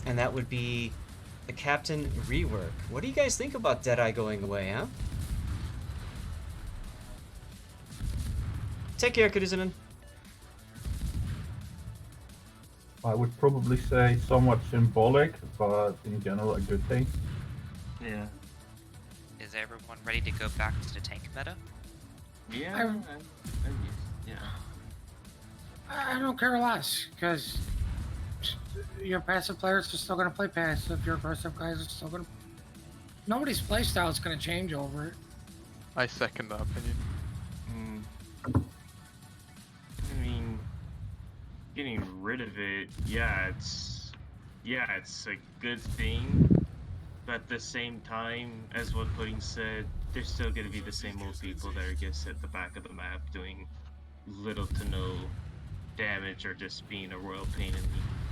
and that would be the Captain rework. What do you guys think about Deadeye going away, huh? Take care, Kuduzanen. I would probably say somewhat symbolic, but in general a good thing. Yeah. Is everyone ready to go back to the tank meta? Yeah. Yeah. I don't care less, because your passive players are still going to play passive, your aggressive guys are still going to... Nobody's playstyle is going to change over it. I second that opinion. I mean, getting rid of it, it's a good thing. But at the same time, as what Pudding said, there's still going to be the same old people that are just at the back of the map doing little to no damage or just being a royal pain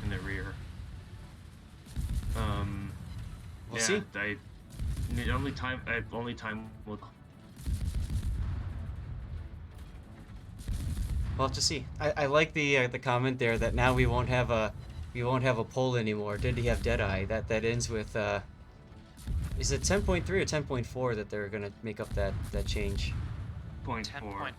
in the rear. We'll see. Only time will. We'll have to see. I like the comment there that now we won't have a poll anymore. Did he have Deadeye? That ends with is it 10.3 or 10.4 that they're gonna make up that change? 10.4.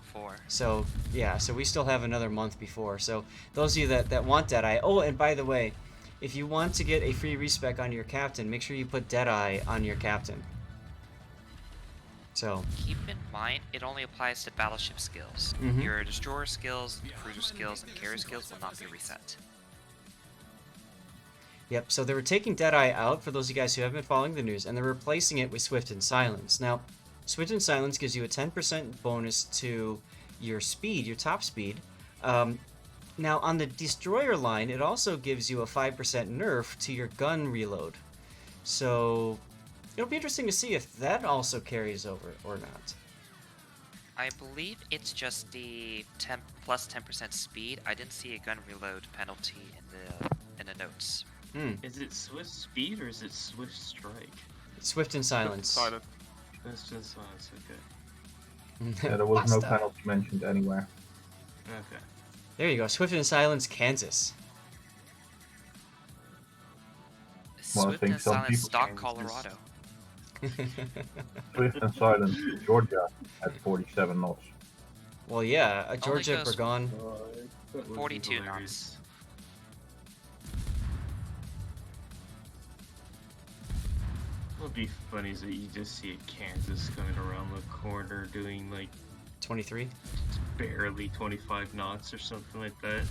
So yeah, so we still have another month before. So those of you that want Deadeye. Oh, and by the way, if you want to get a free respec on your captain, make sure you put Deadeye on your captain. So keep in mind, it only applies to battleship skills. Your destroyer skills, cruiser skills, and carrier skills will not be reset. Yep, so they were taking Deadeye out, for those of you guys who haven't been following the news, and they're replacing it with Swift and Silence. Now, Swift and Silence gives you a 10% bonus to your speed, your top speed. Now, on the Destroyer line, it also gives you a 5% nerf to your gun reload. So, it'll be interesting to see if that also carries over or not. I believe it's just the plus 10% speed. I didn't see a gun reload penalty in the notes. Is it Swift Speed or is it Swift Strike? Swift and Silence. Silent. Swift and Silence, okay. Yeah, there was no penalty mentioned anywhere. Okay. There you go, Swift and Silence, Kansas. Well, I Swift think and some Silence, people stock change Colorado. Swift and Silence, Georgia at 47 knots. Well, yeah, Georgia, goes Burgon. 42 knots. What would be funny is that you just see a Kansas coming around the corner doing like 23? barely 25 knots or something like that.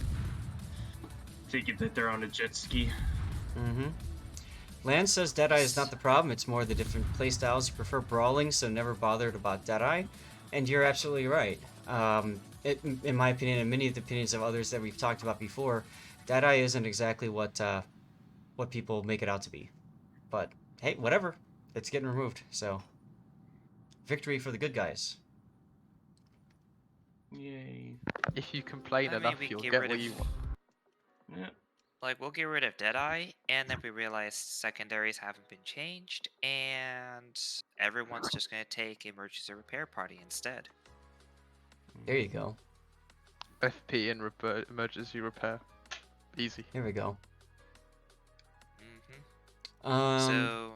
Take it that they're on a jet ski. Lance says Deadeye is not the problem, it's more the different playstyles. You prefer brawling, so never bothered about Deadeye. And you're absolutely right. In my opinion, and many of the opinions of others that we've talked about before, Deadeye isn't exactly what people make it out to be. But hey, whatever. It's getting removed, so victory for the good guys. Yay. If you complain I mean, enough, we you'll get get rid what of- you want. Yeah. Like, we'll get rid of Deadeye, and then we realize secondaries haven't been changed, and everyone's just going to take Emergency Repair Party instead. There you go. FP and emergency repair. Easy. There we go. So,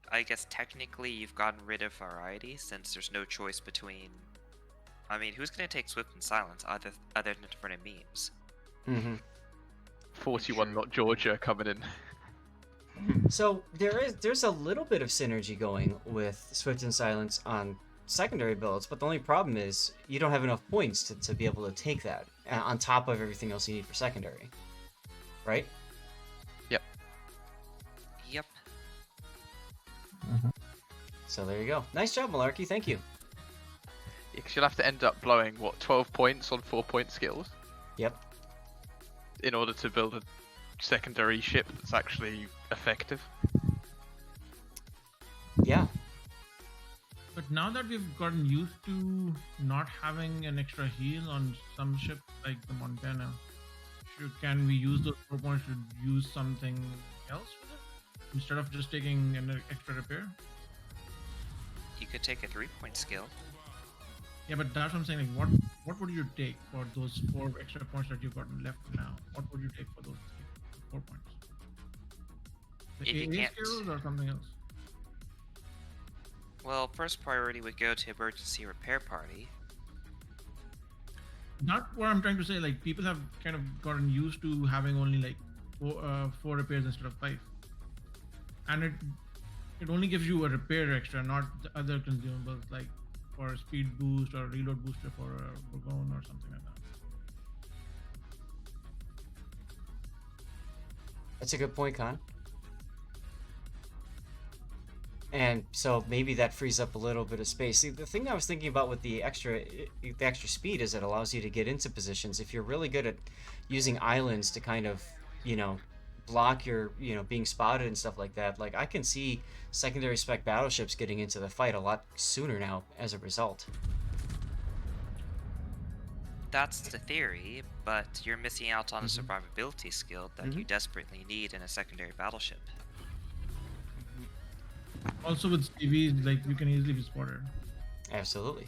I guess technically you've gotten rid of variety, since there's no choice between... I mean, who's going to take Swift and Silence other than for the memes? 41 not Georgia coming in. So there's a little bit of synergy going with Swift and Silence on secondary builds, but the only problem is you don't have enough points to be able to take that on top of everything else you need for secondary, right? Yep. Yep. So there you go. Nice job, Malarkey. Thank you. Because you'll have to end up blowing, what, 12 points on 4-point skills? Yep. In order to build a secondary ship that's actually effective. Yeah. But now that we've gotten used to not having an extra heal on some ship like the Montana, can we use those 4 points to use something else with it? Instead of just taking an extra repair? You could take a 3-point skill. Yeah, but that's what I'm saying. Like, what would you take for those 4 extra points that you've got left now? What would you take for those 4 points? The If you AA can't, skills or something else? well, first priority would go to emergency repair party. Not what I'm trying to say. Like people have kind of gotten used to having only like four repairs instead of 5, and it only gives you a repair extra, not the other consumables like for a speed boost or reload booster for a Burgon or something like that. That's a good point, Con. And so maybe that frees up a little bit of space. See, the thing I was thinking about with the extra speed is it allows you to get into positions. If you're really good at using islands to kind of, block your, being spotted and stuff like that, like I can see secondary spec battleships getting into the fight a lot sooner now as a result. That's the theory, but you're missing out on a survivability skill that you desperately need in a secondary battleship. Also with CVs, like you can easily be spotted. Absolutely.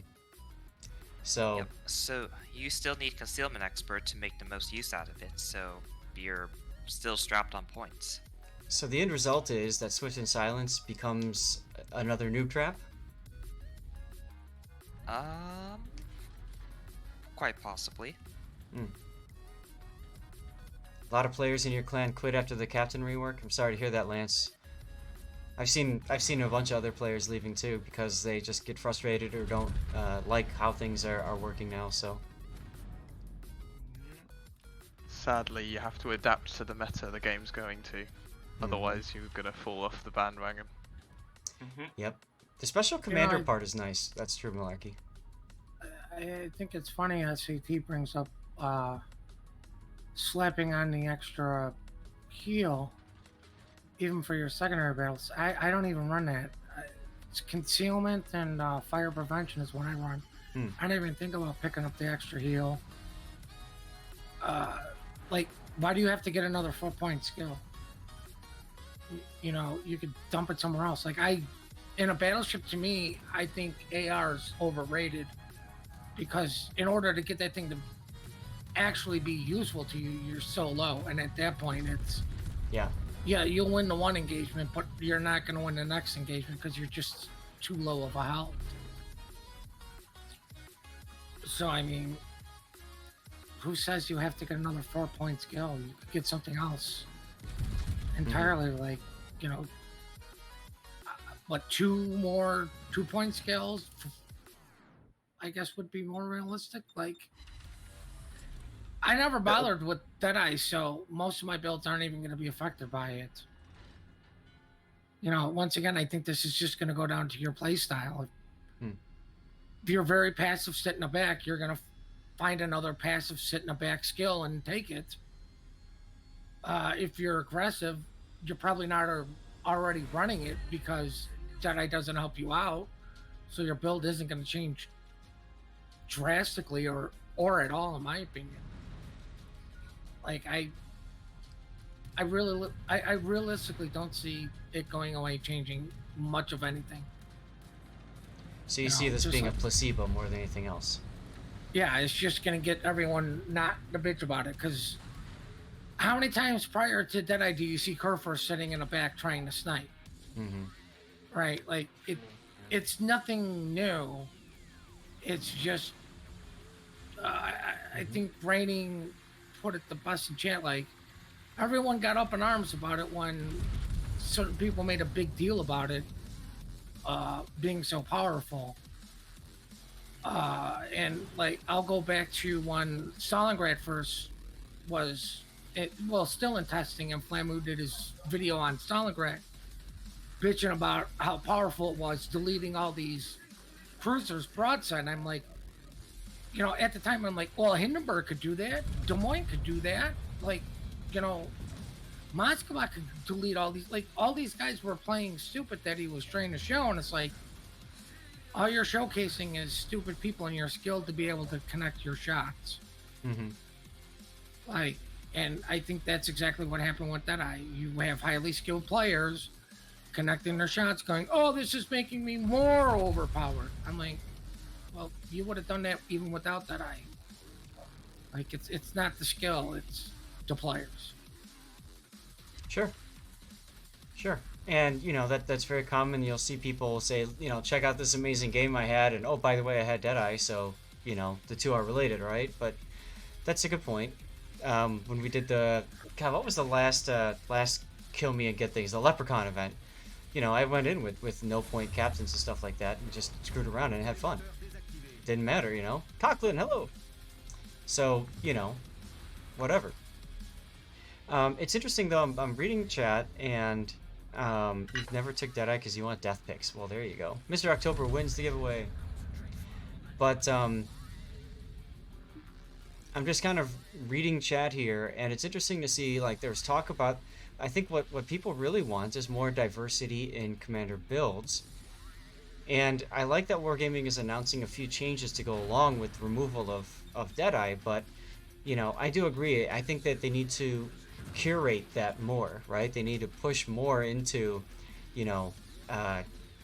So Yep. So you still need concealment expert to make the most use out of it. So you're still strapped on points. So the end result is that Swift and Silence becomes another noob trap? Quite possibly. A lot of players in your clan quit after the captain rework. I'm sorry to hear that, Lance. I've seen a bunch of other players leaving too because they just get frustrated or don't like how things are working now. So Sadly, you have to adapt to the meta the game's going to. Otherwise, you're gonna fall off the bandwagon. Yep. The special commander part is nice. That's true, Malarkey. I think it's funny SCT brings up slapping on the extra heal, even for your secondary battles. I don't even run that. It's concealment and fire prevention is what I run. I don't even think about picking up the extra heal. Like, why do you have to get another 4-point skill? You could dump it somewhere else. Like, in a battleship, to me, I think AR is overrated because in order to get that thing to actually be useful to you, you're so low. And at that point, it's... Yeah, you'll win the one engagement, but you're not going to win the next engagement because you're just too low of a health. So, I mean, who says you have to get another 4-point skill? You could get something else entirely, like, what, 2 more 2-point skills, I guess, would be more realistic. Like, I never bothered with Deadeye, so most of my builds aren't even going to be affected by it. Once again, I think this is just going to go down to your play style. If you're very passive sit in the back, you're going to find another passive sit in the back skill and take it. If you're aggressive, you're probably not already running it because Deadeye doesn't help you out. So your build isn't going to change drastically or at all, in my opinion. Like, I realistically don't see it going away, changing much of anything. So you see this being a placebo more than anything else. Yeah, it's just going to get everyone not to bitch about it, because how many times prior to Deadeye do you see Kerfer sitting in the back trying to snipe? Right? Like, it's nothing new. It's just, I think Raining put it the best in chat. Like, everyone got up in arms about it when certain people made a big deal about it being so powerful. And like, I'll go back to when Stalingrad first was, still in testing, and Flamu did his video on Stalingrad, bitching about how powerful it was, deleting all these cruisers broadside. And I'm like, at the time, I'm like, well, Hindenburg could do that. Des Moines could do that. Like, Moscow could delete all these. Like, all these guys were playing stupid that he was trying to show. And it's like, all you're showcasing is stupid people and your skill to be able to connect your shots. Like, and I think that's exactly what happened with Deadeye. You have highly skilled players connecting their shots going, oh, this is making me more overpowered. I'm like, well, you would have done that even without Deadeye. Like, it's not the skill, it's the players. Sure. Sure. And that's very common. You'll see people say, check out this amazing game I had, and oh, by the way, I had Deadeye, so the two are related, right? But that's a good point. When we did what was the last kill me and get things, the Leprechaun event. I went in with no point captains and stuff like that, and just screwed around and had fun. Didn't matter, Conklin, hello. So whatever. It's interesting though. I'm reading chat and. You've never took Deadeye because you want death picks. Well, there you go. Mr. October wins the giveaway. But, I'm just kind of reading chat here, and it's interesting to see, like, there's talk about... I think what people really want is more diversity in Commander builds. And I like that Wargaming is announcing a few changes to go along with removal of Deadeye, but, I do agree. I think that they need to curate that more, right? They need to push more into,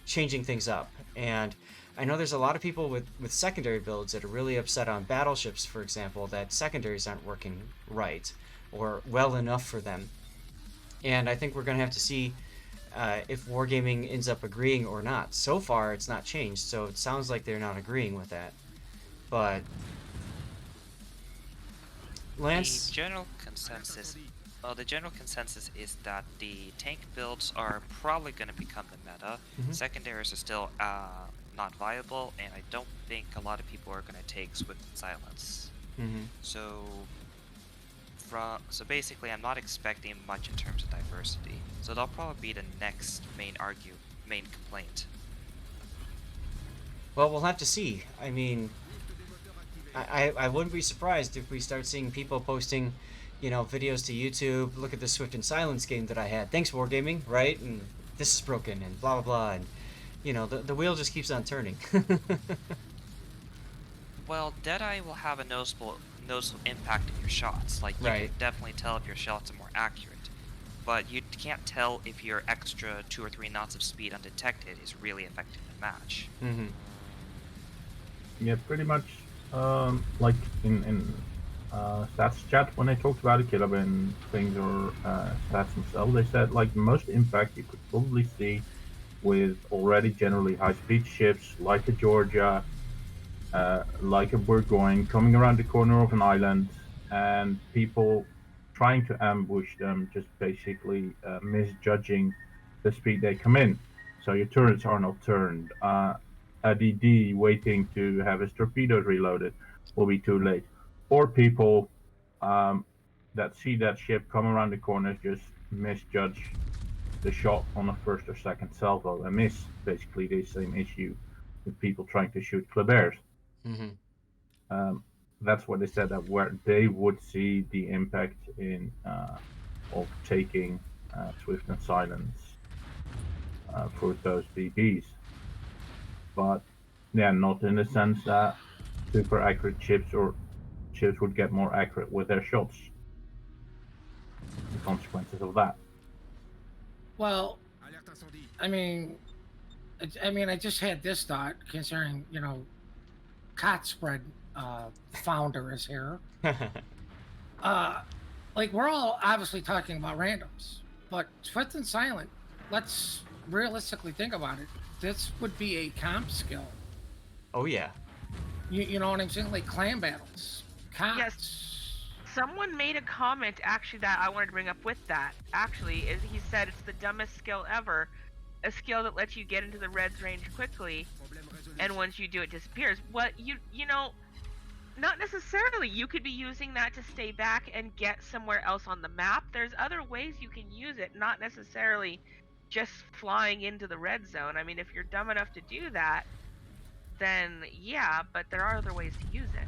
changing things up. And I know there's a lot of people with secondary builds that are really upset on battleships, for example, that secondaries aren't working right or well enough for them. And I think we're going to have to see if Wargaming ends up agreeing or not. So far, it's not changed, so it sounds like they're not agreeing with that. But Lance? The general consensus is that the tank builds are probably going to become the meta. Mm-hmm. Secondaries are still not viable, and I don't think a lot of people are going to take Swift and Silence. Mm-hmm. So basically, I'm not expecting much in terms of diversity. So that'll probably be the next main complaint. Well, we'll have to see. I mean, I wouldn't be surprised if we start seeing people posting, videos to YouTube. Look at the Swift and Silence game that I had. Thanks, Wargaming, right? And this is broken, and blah, blah, blah. And, the wheel just keeps on turning. Well, Deadeye will have a noticeable impact in your shots. Like, you can definitely tell if your shots are more accurate. But you can't tell if your extra 2 or 3 knots of speed undetected is really affecting the match. Mm-hmm. Yeah, pretty much. Like in Zath Chat, when they talked about the Kilobin things or stats themselves, they said like the most impact you could probably see with already generally high-speed ships like a Georgia, like a Burgoyne, coming around the corner of an island, and people trying to ambush them, just basically misjudging the speed they come in. So your turrets are not turned. A DD waiting to have his torpedoes reloaded will be too late. Or people that see that ship come around the corner just misjudge the shot on the first or second salvo and miss basically the same issue with people trying to shoot Kleber's. Mm-hmm. That's what they said, that where they would see the impact in of taking Swift and Silence for those DBs. But yeah, not in the sense that super accurate chips or chips would get more accurate with their shots. The consequences of that. Well, I mean, I just had this thought concerning, Cot Spread founder is here. Like, we're all obviously talking about randoms, but Swift and Silent, let's realistically think about it. This would be a comp skill. Oh, yeah. You know what I'm saying? Like clan battles. Cops. Yes. Someone made a comment actually that I wanted to bring up with that. Actually, is he said it's the dumbest skill ever. A skill that lets you get into the red's range quickly, and once you do, it disappears. What you know, not necessarily. You could be using that to stay back and get somewhere else on the map. There's other ways you can use it, not necessarily just flying into the red zone. I mean, if you're dumb enough to do that, then yeah, but there are other ways to use it.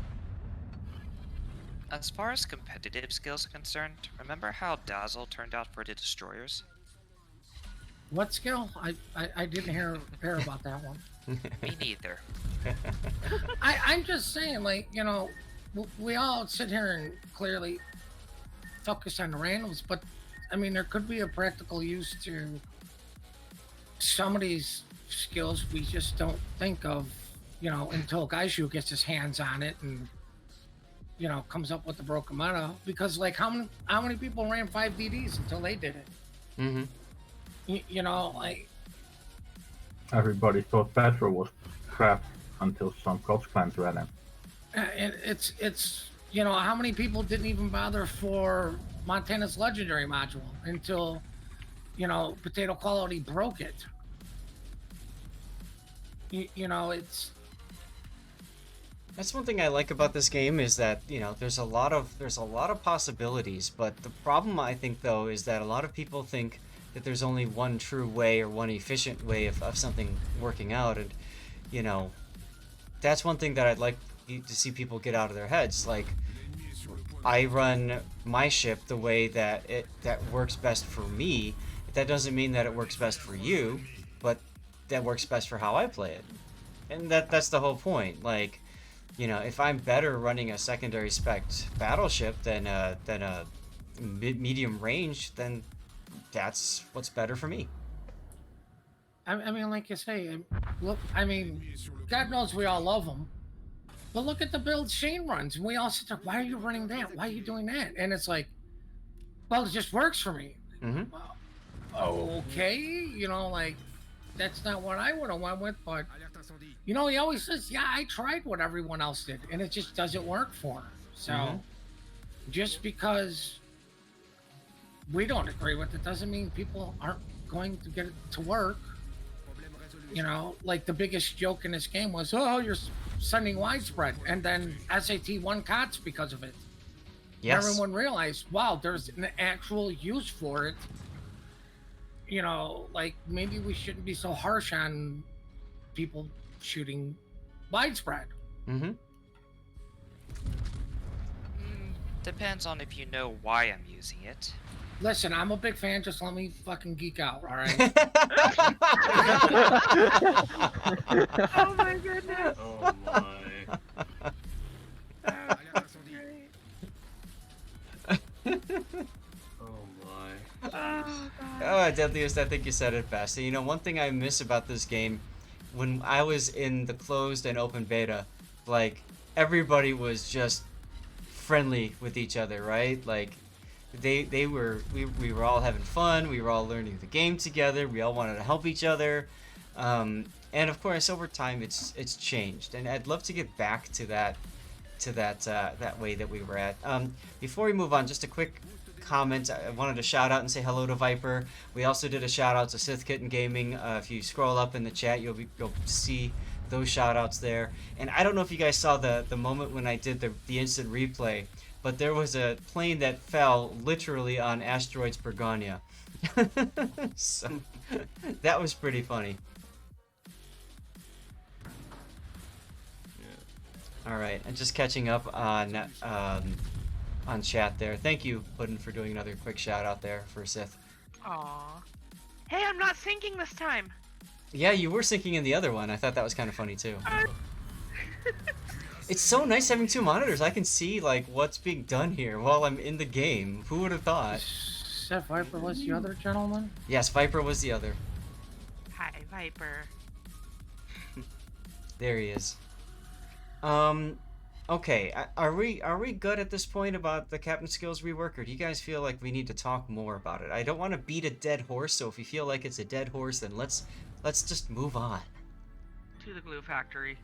As far as competitive skills are concerned, remember how Dazzle turned out for the destroyers? What skill? I didn't hear about that one. Me neither. I'm just saying, like, we all sit here and clearly focus on the randoms, but I mean, there could be a practical use to some of these skills we just don't think of, until Gaishu gets his hands on it and, comes up with the broken meta. Because, like, how many people ran 5 DDs until they did it? Mm-hmm. You know, like Everybody thought Petra was crap until some COTS clans ran him. it's you know, how many people didn't even bother for Montana's legendary module until, you know, Potato Quality broke it. You know, it's That's one thing I like about this game is that, you know, there's a lot of possibilities, but the problem I think though is that a lot of people think that there's only one true way or one efficient way of something working out, and you know, that's one thing that I'd like to see people get out of their heads. Like, I run my ship the way that works best for me. That doesn't mean that it works best for you, but that works best for how I play it. And that's the whole point. Like, you know, if I'm better running a secondary spec battleship than a medium range, then that's what's better for me. I mean, like you say, look, I mean, God knows we all love them. But look at the build Shane runs, and we all sit there, why are you running that? Why are you doing that? And it's like, well, it just works for me. Mm-hmm. Okay, you know, like, that's not what I would have went with, but, you know, he always says, yeah, I tried what everyone else did, and it just doesn't work for him. So, just because we don't agree with it doesn't mean people aren't going to get it to work. You know, like the biggest joke in this game was, oh, you're sending widespread, and then SAT won COTS because of it. Yes. And everyone realized, wow, there's an actual use for it. You know, like maybe we shouldn't be so harsh on people shooting widespread. Mm-hmm. Depends on if you know why I'm using it. Listen, I'm a big fan. Just let me fucking geek out, all right? Oh my goodness. Oh my. Oh my. Oh, Deadliest, I think you said it best. And you know, one thing I miss about this game, when I was in the closed and open beta, like, everybody was just friendly with each other, right? Like, we were all having fun, we were all learning the game together, we all wanted to help each other. And of course, over time, it's changed, and I'd love to get back to that way that we were at. Before we move on, just a quick comment. I wanted to shout out and say hello to Viper. We also did a shout out to Sith Kitten Gaming. If you scroll up in the chat, you'll see those shout outs there. And I don't know if you guys saw the moment when I did the instant replay, but there was a plane that fell literally on Asteroids Bergania. So that was pretty funny. All right, and just catching up on chat there. Thank you, Puddin, for doing another quick shout out there for Sith. Aw. Hey, I'm not syncing this time. Yeah, you were syncing in the other one. I thought that was kind of funny too. It's so nice having two monitors. I can see like what's being done here while I'm in the game. Who would have thought? Seth Viper was the other gentleman? Yes, Viper was the other. Hi, Viper. There he is. Okay, are we good at this point about the Captain Skills rework, or do you guys feel like we need to talk more about it? I don't want to beat a dead horse, so if you feel like it's a dead horse, then let's just move on. To the glue factory.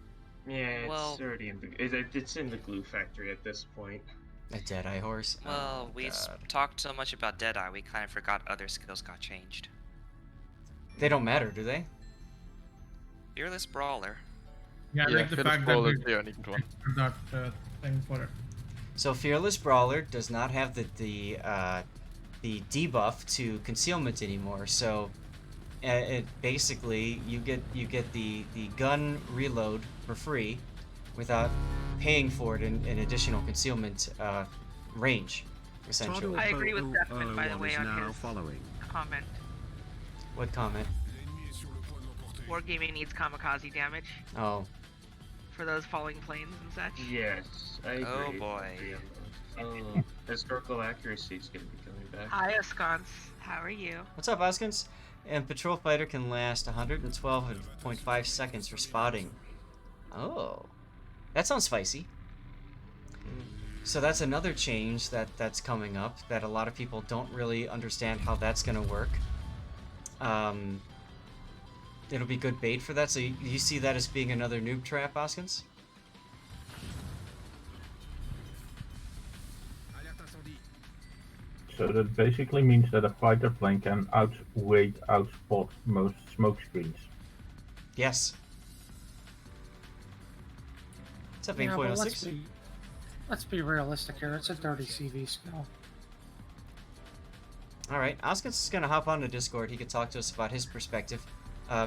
Yeah, it's Well- already in it's in the glue factory at this point. A Deadeye horse? Well, Oh, we God. talked so much about Deadeye, we kind of forgot other skills got changed. They don't matter, do they? Yeah, Fearless Brawler. I like the Fearless fact that Brawler's we the only good one. that thing for it. So Fearless Brawler does not have the debuff to concealment anymore. So it basically you get the gun reload for free without paying for it in additional concealment range, essentially. I agree with Deathman, by the way, on his comment. What comment? Wargaming needs kamikaze damage Oh, for those falling planes and such. Yes, I agree. Oh, boy. Oh, historical accuracy is going to be coming back. Hi, Ensconce. How are you? what's up, Oskins? And Patrol Fighter can last 112.5 seconds for spotting. Oh, that sounds spicy. So that's another change that's coming up that a lot of people don't really understand how that's going to work. it'll be good bait for that. So you see that as being another noob trap, Oskins? So that basically means that a fighter plane can outweight, outspot most smoke screens. Yes. What's up, Yeah, but 8.06? let's be realistic here. It's a dirty CV skill. Alright, Oskins is going to hop on the Discord. He could talk to us about his perspective.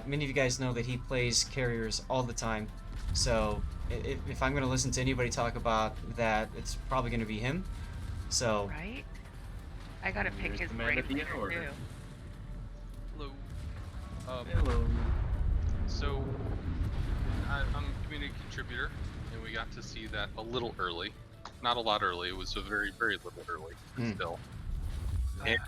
Many of you guys know that he plays carriers all the time. So if I'm going to listen to anybody talk about that, it's probably going to be him. So... Right? I gotta pick Here's his the man brain at the later, hour. too. Hello. Hello. So, I'm a community contributor, and we got to see that a little early. Not a lot early, it was a very, very little early, but still. And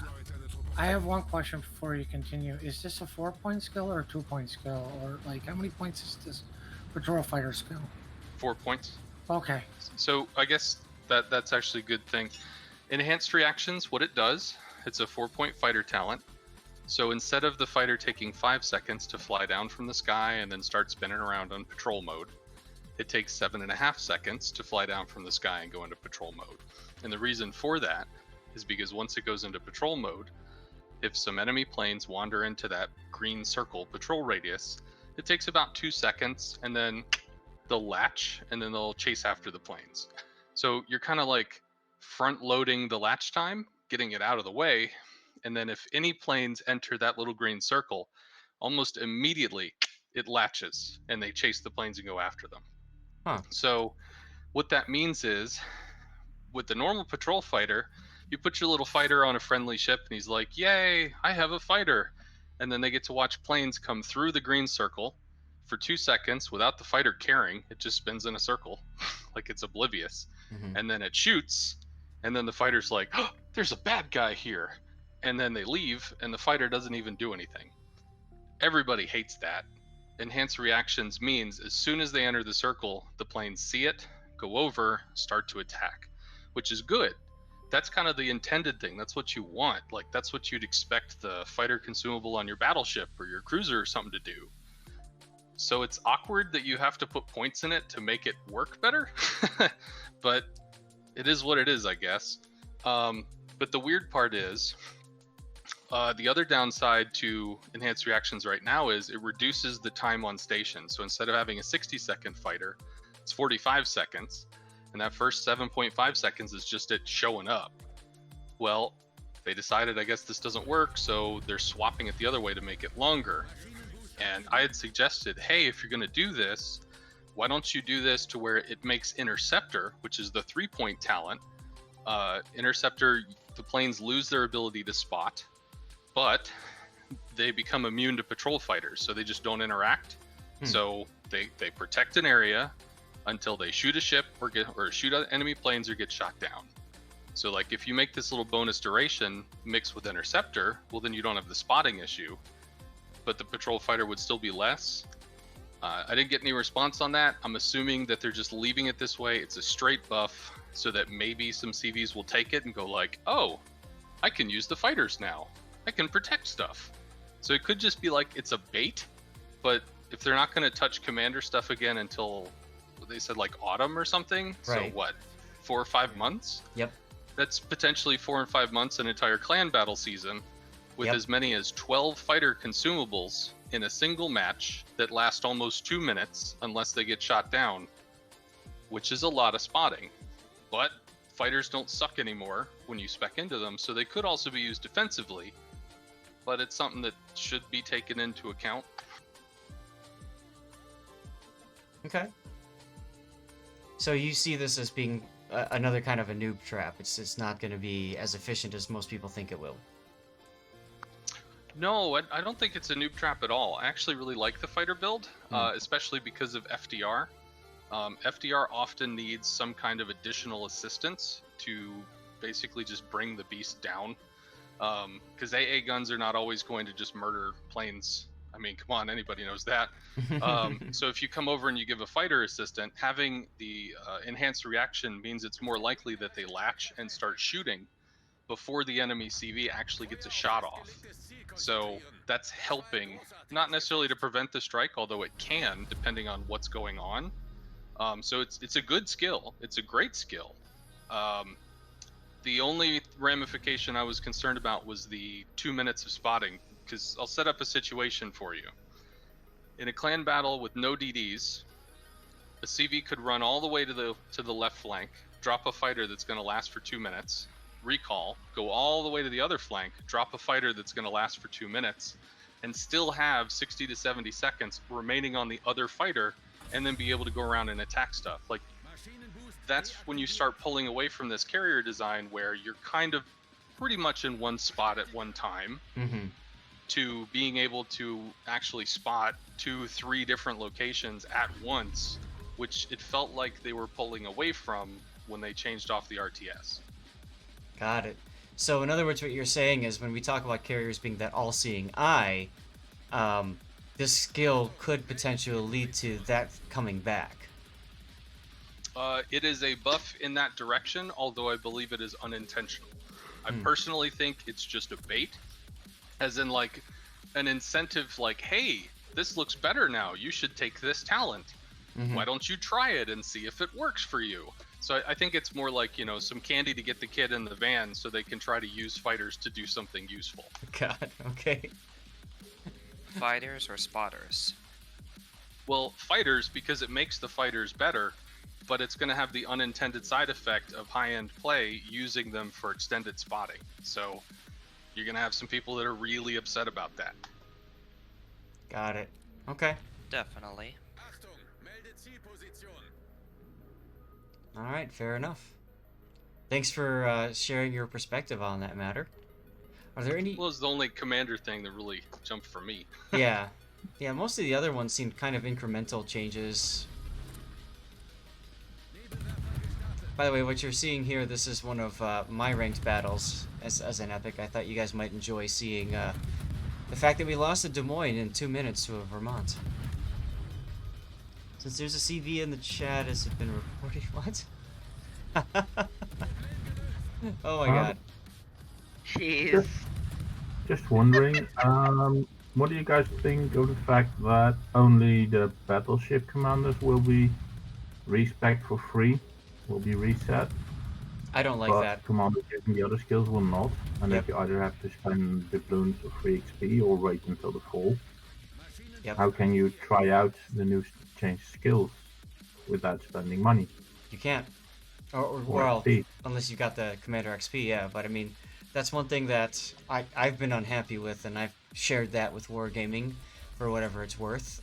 I have one question before you continue. Is this a 4-point skill or a 2-point skill? Or, like, how many points is this patrol fighter skill? 4 points. Okay. So, I guess that's actually a good thing. Enhanced reactions, what it does, it's a 4-point fighter talent. So instead of the fighter taking 5 seconds to fly down from the sky and then start spinning around on patrol mode, it takes 7.5 seconds to fly down from the sky and go into patrol mode. And the reason for that is because once it goes into patrol mode, if some enemy planes wander into that green circle patrol radius, it takes about 2 seconds, and then they'll latch and then they'll chase after the planes. So you're kind of like front loading the latch time, getting it out of the way, and then if any planes enter that little green circle, almost immediately it latches and they chase the planes and go after them. Huh. So what that means is, with the normal patrol fighter, you put your little fighter on a friendly ship and he's like, yay, I have a fighter. And then they get to watch planes come through the green circle for 2 seconds without the fighter caring. It just spins in a circle like it's oblivious. Mm-hmm. And then it shoots, and then the fighter's like, oh, there's a bad guy here. And then they leave, and the fighter doesn't even do anything. Everybody hates that. Enhanced reactions means as soon as they enter the circle, the planes see it, go over, start to attack, which is good. That's kind of the intended thing. That's what you want. Like, that's what you'd expect the fighter consumable on your battleship or your cruiser or something to do. So it's awkward that you have to put points in it to make it work better, but it is what it is, I guess. But the weird part is, the other downside to enhanced reactions right now is it reduces the time on station. So instead of having a 60-second fighter, it's 45 seconds. And that first 7.5 seconds is just it showing up. Well, they decided, I guess this doesn't work, so they're swapping it the other way to make it longer. And I had suggested, hey, if you're going to do this, why don't you do this to where it makes Interceptor, which is the 3-point talent. Interceptor, the planes lose their ability to spot, but they become immune to patrol fighters, so they just don't interact. So they protect an area until they shoot a ship or shoot enemy planes or get shot down. So like if you make this little bonus duration mixed with Interceptor, well then you don't have the spotting issue, but the patrol fighter would still be less. I didn't get any response on that. I'm assuming that they're just leaving it this way. It's a straight buff so that maybe some CVs will take it and go like, oh, I can use the fighters now. I can protect stuff. So it could just be like it's a bait, but if they're not going to touch commander stuff again until they said like autumn or something, right. So what, 4 or 5 months? Yep. That's potentially 4 and 5 months, an entire clan battle season with as many as 12 fighter consumables in a single match that last almost 2 minutes unless they get shot down, which is a lot of spotting. But fighters don't suck anymore when you spec into them, so they could also be used defensively, but it's something that should be taken into account. Okay. So you see this as being another kind of a noob trap. It's not going to be as efficient as most people think it will. No, I don't think it's a noob trap at all. I actually really like the fighter build, especially because of FDR. FDR often needs some kind of additional assistance to basically just bring the beast down. Because AA guns are not always going to just murder planes. I mean, come on, anybody knows that. So if you come over and you give a fighter assistant, having the enhanced reaction means it's more likely that they latch and start shooting. before the enemy CV actually gets a shot off. So that's helping, not necessarily to prevent the strike, although it can, depending on what's going on. So it's a good skill. It's a great skill. The only ramification I was concerned about was the 2 minutes of spotting, because I'll set up a situation for you. In a clan battle with no DDs, a CV could run all the way to the left flank, drop a fighter that's going to last for 2 minutes, recall, go all the way to the other flank, drop a fighter that's going to last for 2 minutes, and still have 60 to 70 seconds remaining on the other fighter, and then be able to go around and attack stuff. Like, that's when you start pulling away from this carrier design where you're kind of pretty much in one spot at one time, to being able to actually spot 2-3 different locations at once, which it felt like they were pulling away from when they changed off the RTS. Got it. So in other words, what you're saying is when we talk about carriers being that all-seeing eye, this skill could potentially lead to that coming back. It is a buff in that direction, although I believe it is unintentional. I personally think it's just a bait, as in like an incentive, like, hey, this looks better now, you should take this talent. Why don't you try it and see if it works for you? So I think it's more like, some candy to get the kid in the van so they can try to use fighters to do something useful. God, okay. Fighters or spotters? Well, fighters, because it makes the fighters better, but it's going to have the unintended side effect of high-end play using them for extended spotting. So you're going to have some people that are really upset about that. Got it. Okay. Definitely. All right, fair enough. Thanks for sharing your perspective on that matter. Are there any... Well, it's the only commander thing that really jumped for me. Yeah, most of the other ones seemed kind of incremental changes. By the way, what you're seeing here, this is one of my ranked battles as an epic. I thought you guys might enjoy seeing the fact that we lost to Des Moines in 2 minutes to a Vermont. Since there's a CV in the chat, has it been reported? What? Oh my god. Jeez. Just wondering, what do you guys think of the fact that only the battleship commanders will be respec for free, will be reset? I don't like but that. Commanders using the other skills will not, and that you either have to spend doubloons or free XP or wait until the fall. How can you try out the new changed skills without spending money? You can't. Or well, unless you've got the Commander XP, yeah. But I mean, that's one thing that I've been unhappy with, and I've shared that with Wargaming for whatever it's worth.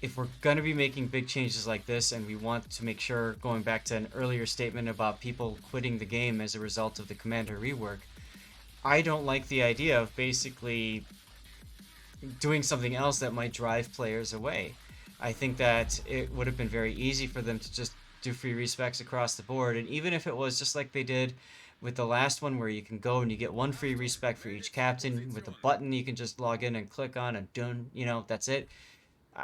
If we're going to be making big changes like this, and we want to make sure, going back to an earlier statement about people quitting the game as a result of the Commander rework, I don't like the idea of basically doing something else that might drive players away. I think that it would have been very easy for them to just do free respecs across the board, and even if it was just like they did with the last one, where you can go and you get one free respec for each captain with a button you can just log in and click on and done, that's it.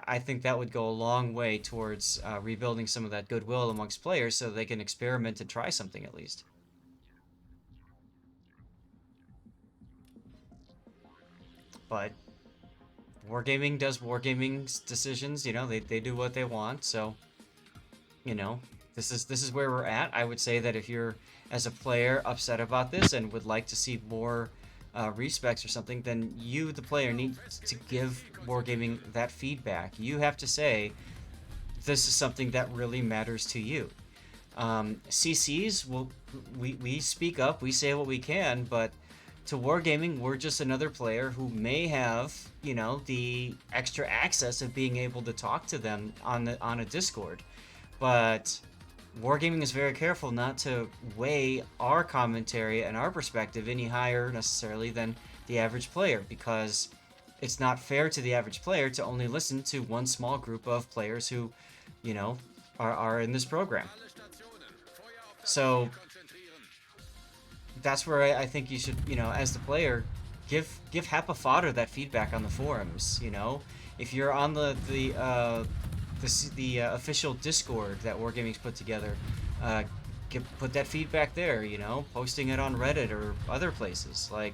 I think that would go a long way towards rebuilding some of that goodwill amongst players so they can experiment and try something at least. But Wargaming does Wargaming's decisions, they do what they want, so this is where we're at. I would say that if you're, as a player, upset about this and would like to see more respecs or something, then you, the player, need to give Wargaming that feedback. You have to say, this is something that really matters to you. CCs, we speak up, we say what we can, but to Wargaming, we're just another player who may have, the extra access of being able to talk to them on a Discord. But Wargaming is very careful not to weigh our commentary and our perspective any higher necessarily than the average player, because it's not fair to the average player to only listen to one small group of players who, are in this program. So that's where I think you should, as the player, give Happa Fodder that feedback on the forums. If you're on the official Discord that Wargaming's put together, put that feedback there, you know, posting it on Reddit or other places. Like,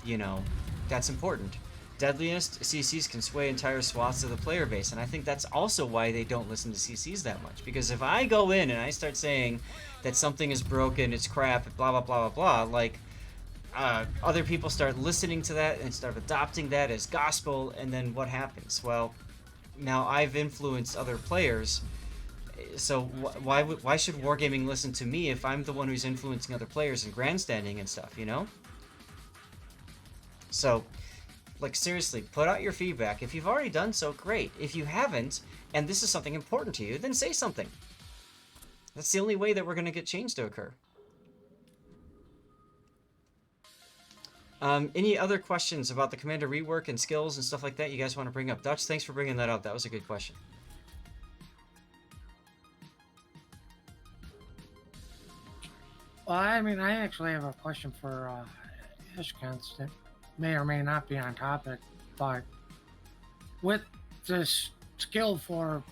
you know, that's important. Deadliest CCs can sway entire swaths of the player base, and I think that's also why they don't listen to CCs that much. Because if I go in and I start saying that something is broken, it's crap, blah blah blah blah blah, like other people start listening to that and start adopting that as gospel, and then what happens? Well, now I've influenced other players, so why should Wargaming listen to me if I'm the one who's influencing other players and grandstanding and stuff, you know? So, like, seriously, put out your feedback. If you've already done so, great. If you haven't, and this is something important to you, then say something. That's the only way that we're going to get change to occur. Any other questions about the commander rework and skills and stuff like that you guys want to bring up? Dutch, thanks for bringing that up. That was a good question. Well, I mean, I actually have a question for Ishkans that may or may not be on topic, but with this skill for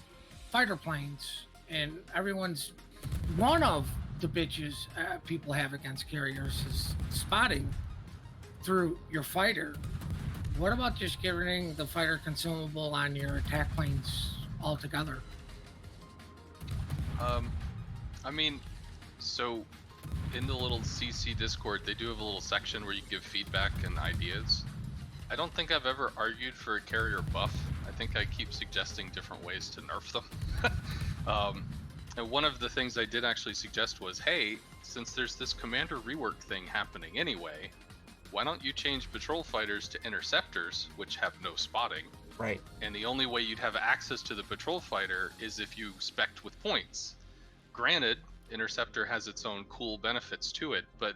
fighter planes, and one of the bitches people have against carriers is spotting through your fighter. What about just getting the fighter consumable on your attack planes altogether? I mean, so in the little CC Discord, they do have a little section where you give feedback and ideas. I don't think I've ever argued for a carrier buff. I think I keep suggesting different ways to nerf them. And one of the things I did actually suggest was, hey, since there's this commander rework thing happening anyway, why don't you change patrol fighters to interceptors, which have no spotting? Right. And the only way you'd have access to the patrol fighter is if you spec'd with points. Granted, interceptor has its own cool benefits to it, but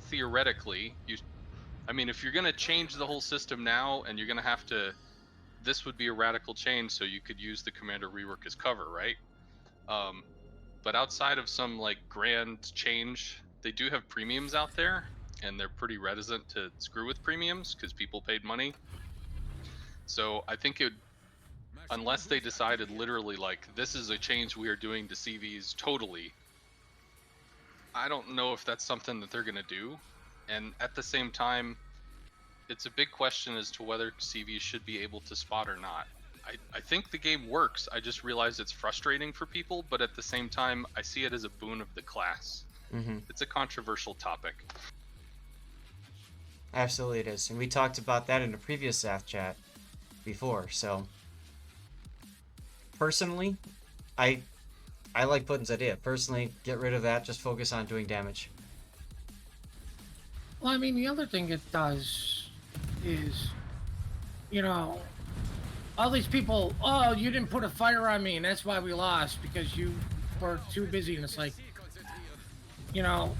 theoretically, if you're gonna change the whole system now, and you're gonna have to, this would be a radical change, so you could use the commander rework as cover, right? But outside of some like grand change, they do have premiums out there, and they're pretty reticent to screw with premiums because people paid money. So I think unless they decided literally like, this is a change we are doing to CVs totally, I don't know if that's something that they're going to do. And at the same time, it's a big question as to whether CVs should be able to spot or not. I think the game works. I just realize it's frustrating for people, but at the same time, I see it as a boon of the class. Mm-hmm. It's a controversial topic. Absolutely it is. And we talked about that in a previous Zath Chat before, so personally, I like Putin's idea. Personally, get rid of that, just focus on doing damage. Well, I mean, the other thing it does is, you know, all these people, oh, you didn't put a fighter on me, and that's why we lost, because you were too busy. And it's like, you know,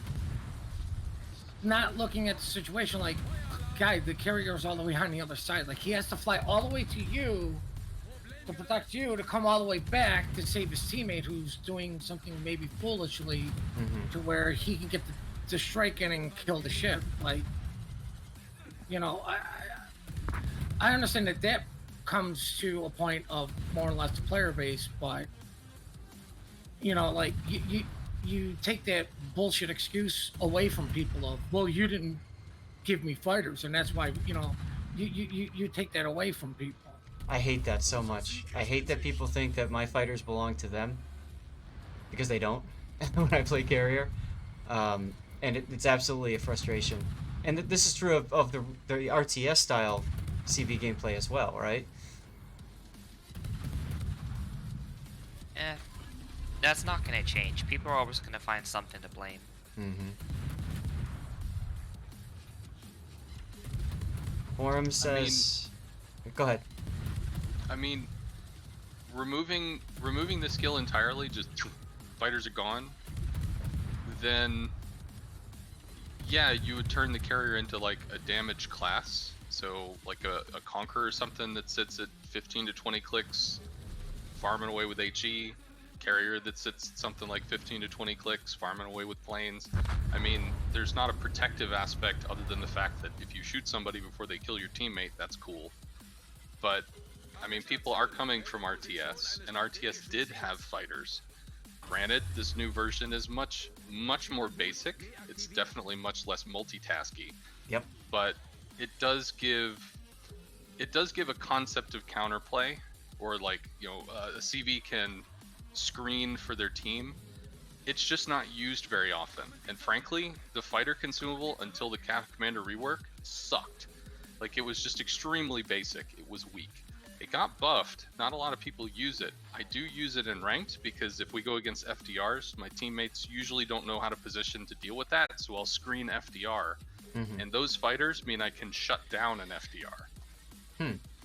not looking at the situation like, guy, the carrier's all the way on the other side. Like, he has to fly all the way to you to protect you, to come all the way back to save his teammate who's doing something maybe foolishly, to where he can get the strike in and kill the ship. Like, you know, I understand that comes to a point of more or less the player base, but, you know, like, you take that bullshit excuse away from people of, well, you didn't give me fighters, and that's why, you know, you take that away from people. I hate that so much. I hate that people think that my fighters belong to them, because they don't when I play carrier. And it's absolutely a frustration. And this is true of the RTS style CV gameplay as well, right? That's not going to change. People are always going to find something to blame. Forum says... Go ahead. I mean, removing the skill entirely, just fighters are gone, then yeah, you would turn the carrier into like a damage class. So like a Conqueror or something that sits at 15 to 20 clicks, farming away with HE. Carrier that sits at something like 15 to 20 clicks, farming away with planes. I mean, there's not a protective aspect other than the fact that if you shoot somebody before they kill your teammate, that's cool. But I mean, people are coming from RTS, and RTS did have fighters. Granted, this new version is much more basic. It's definitely much less multitasky. Yep. But it does give a concept of counterplay, or like, you know, a CV can screen for their team. It's just not used very often. And frankly, the fighter consumable until the Commander rework sucked. Like, it was just extremely basic. It was weak. It got buffed. Not a lot of people use it. I do use it in ranked because if we go against FDRs, my teammates usually don't know how to position to deal with that, so I'll screen FDR. And those fighters mean I can shut down an FDR.